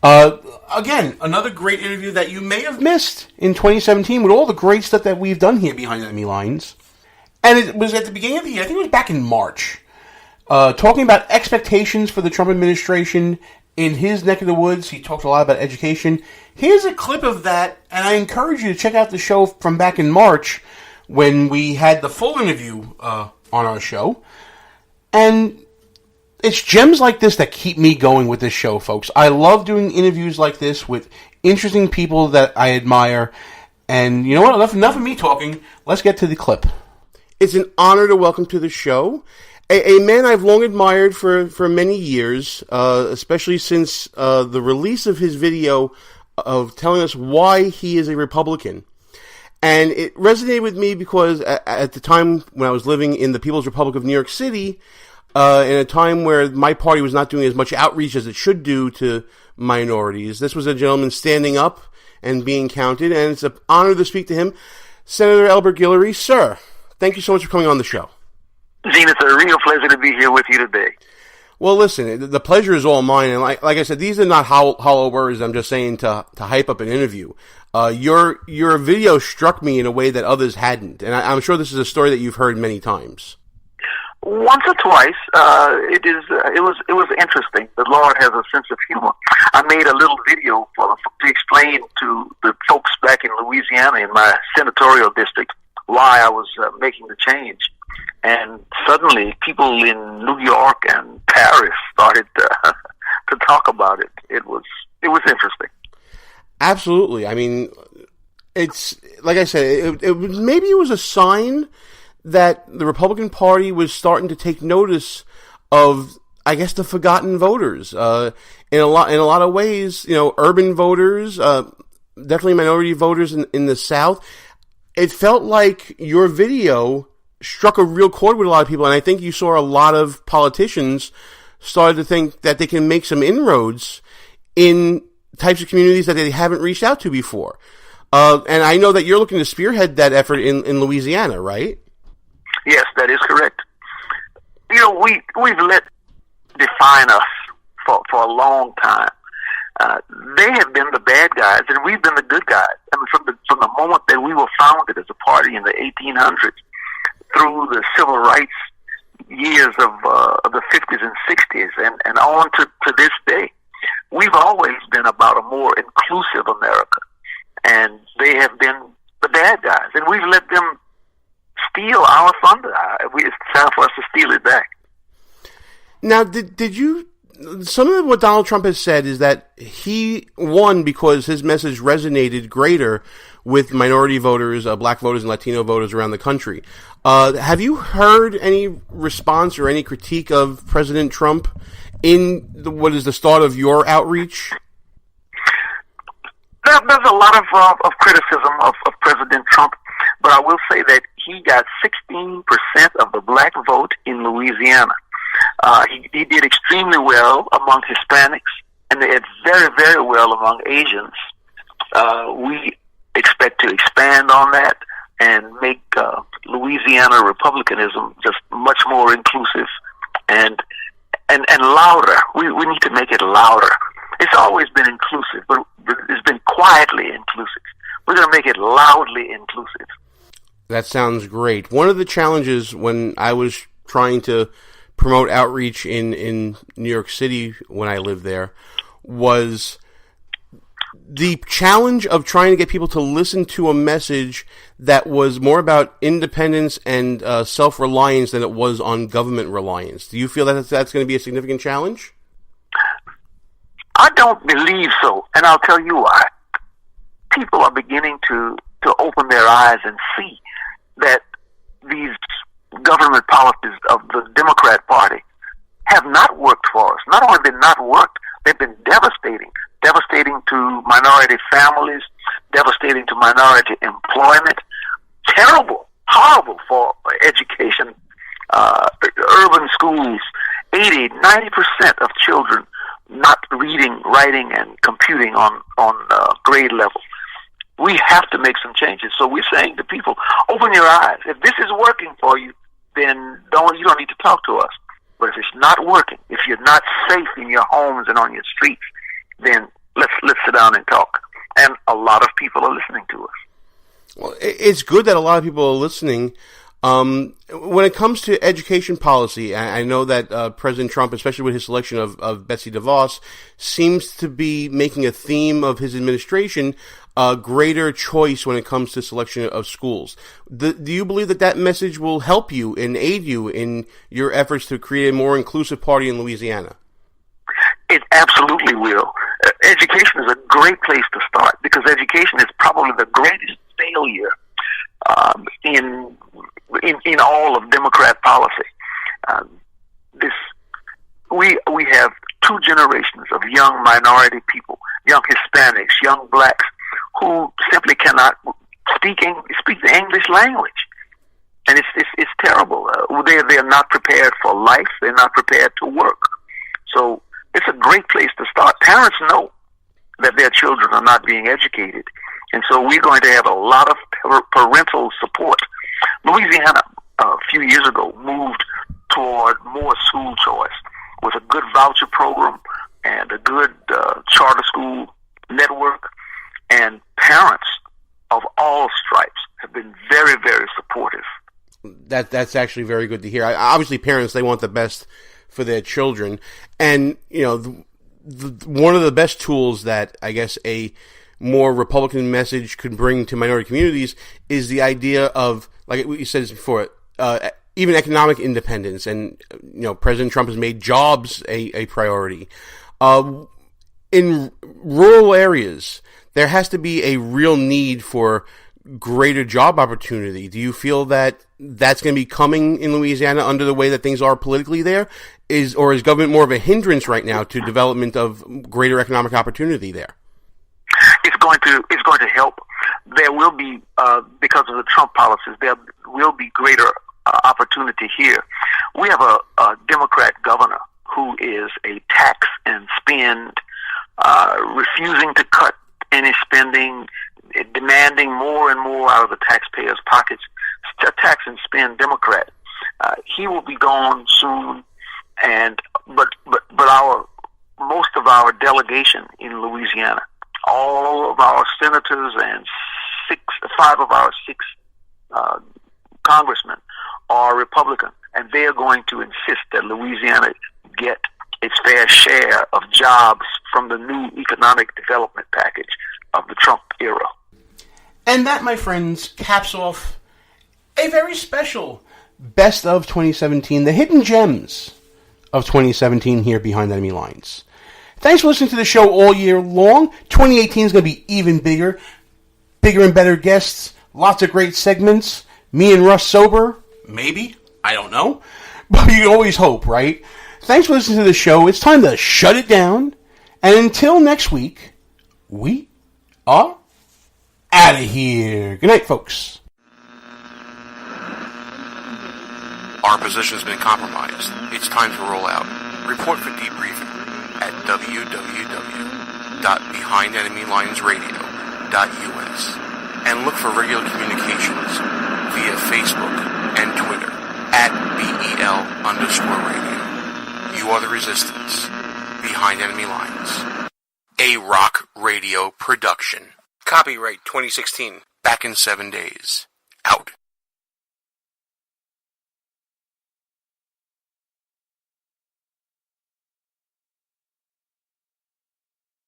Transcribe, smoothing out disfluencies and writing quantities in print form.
Again, another great interview that you may have missed in 2017 with all the great stuff that we've done here behind enemy lines. And it was at the beginning of the year, I think it was back in March, talking about expectations for the Trump administration in his neck of the woods. He talked a lot about education. Here's a clip of that, and I encourage you to check out the show from back in March when we had the full interview on our show. And it's gems like this that keep me going with this show, folks. I love doing interviews like this with interesting people that I admire. And you know what? Enough of me talking. Let's get to the clip. It's an honor to welcome to the show a man I've long admired for many years, especially since the release of his video of telling us why he is a Republican. And it resonated with me because at the time when I was living in the People's Republic of New York City, in a time where my party was not doing as much outreach as it should do to minorities, this was a gentleman standing up and being counted, and it's an honor to speak to him. Senator Elbert Guillory, sir, thank you so much for coming on the show. Gene, it's a real pleasure to be here with you today. Well, listen, the pleasure is all mine, and like I said, these are not hollow words. I'm just saying to hype up an interview. Your video struck me in a way that others hadn't, and I'm sure this is a story that you've heard many times. Once or twice, it was interesting. The Lord has a sense of humor. I made a little video to explain to the folks back in Louisiana in my senatorial district why I was making the change. And suddenly, people in New York and Paris started to talk about it. It was interesting. Absolutely. I mean, it's like I said. Maybe it was a sign that the Republican Party was starting to take notice of, I guess, the forgotten voters. In a lot of ways, urban voters, definitely minority voters in the South. It felt like your video struck a real chord with a lot of people, and I think you saw a lot of politicians started to think that they can make some inroads in types of communities that they haven't reached out to before. And I know that you're looking to spearhead that effort in Louisiana, right? Yes, that is correct. We've let define us for a long time. They have been the bad guys, and we've been the good guys. I mean, from the moment that we were founded as a party in the 1800s, through the civil rights years of the 50s and 60s, and on to this day, we've always been about a more inclusive America, and they have been the bad guys, and we've let them steal our thunder. It's time for us to steal it back. Now, did you? Some of what Donald Trump has said is that he won because his message resonated greater with minority voters, black voters, and Latino voters around the country. Have you heard any response or any critique of President Trump in what is the start of your outreach? There's a lot of criticism of President Trump, but I will say that he got 16% of the black vote in Louisiana. He did extremely well among Hispanics, and they did very, very well among Asians. We expect to expand on that and make Louisiana Republicanism just much more inclusive and louder. We need to make it louder. It's always been inclusive, but it's been quietly inclusive. We're going to make it loudly inclusive. That sounds great. One of the challenges when I was trying to promote outreach in New York City when I lived there was the challenge of trying to get people to listen to a message that was more about independence and self-reliance than it was on government reliance. Do you feel that that's going to be a significant challenge? I don't believe so, and I'll tell you why. People are beginning to open their eyes and see that these government policies of the Democrat Party have not worked for us. Not only have they not worked, they've been devastating to minority families, devastating to minority employment, terrible, horrible for education, urban schools, 80-90% of children not reading, writing, and computing on grade level. We have to make some changes. So we're saying to people, open your eyes. If this is working for you, then you don't need to talk to us. But if it's not working, if you're not safe in your homes and on your streets, then sit down and talk. And a lot of people are listening to us. Well, it's good that a lot of people are listening. When it comes to education policy, I know that President Trump, especially with his selection of Betsy DeVos, seems to be making a theme of his administration, greater choice when it comes to selection of schools. Do you believe that message will help you and aid you in your efforts to create a more inclusive party in Louisiana? It absolutely will. Education is a great place to start because education is probably the greatest failure in all of Democrat policy. We have two generations of young minority people, young Hispanics, young blacks, who simply cannot speak the English language, and it's terrible. They're not prepared for life. They're not prepared to work. So it's a great place to start. Parents know that their children are not being educated, and so we're going to have a lot of parental support. Louisiana, a few years ago, moved toward more school choice with a good voucher program and a good charter school network, and parents of all stripes have been very, very supportive. That's actually very good to hear. Obviously, parents, they want the best for their children, and one of the best tools that I guess a more Republican message could bring to minority communities is the idea of, like you said before, even economic independence. And President Trump has made jobs a priority. In rural areas, there has to be a real need for greater job opportunity. Do you feel that that's going to be coming in Louisiana under the way that things are politically there? Is government more of a hindrance right now to development of greater economic opportunity there? It's going to help. There will be, because of the Trump policies, there will be greater opportunity here. We have a Democrat governor who is a tax and spend, refusing to cut any spending, demanding more and more out of the taxpayers' pockets. A tax and spend Democrat. He will be gone soon, but most of our delegation in Louisiana, all of our senators and five of our six congressmen are Republican, and they are going to insist that Louisiana get its fair share of jobs from the new economic development package of the Trump era. And that, my friends, caps off a very special Best of 2017, the hidden gems of 2017 here behind Enemy Lines. Thanks for listening to the show all year long. 2018 is going to be even bigger and better guests, lots of great segments. Me and Russ sober, maybe, I don't know, but you always hope, right? Thanks for listening to the show. It's time to shut it down, and until next week, we are out of here. Good night, folks. Our position has been compromised. It's time to roll out. Report for debriefing at www.behindenemylinesradio.us and look for regular communications via Facebook and Twitter at BEL_radio. You are the resistance. Behind Enemy Lines. A rock radio production. Copyright 2016. Back in 7 days. Out.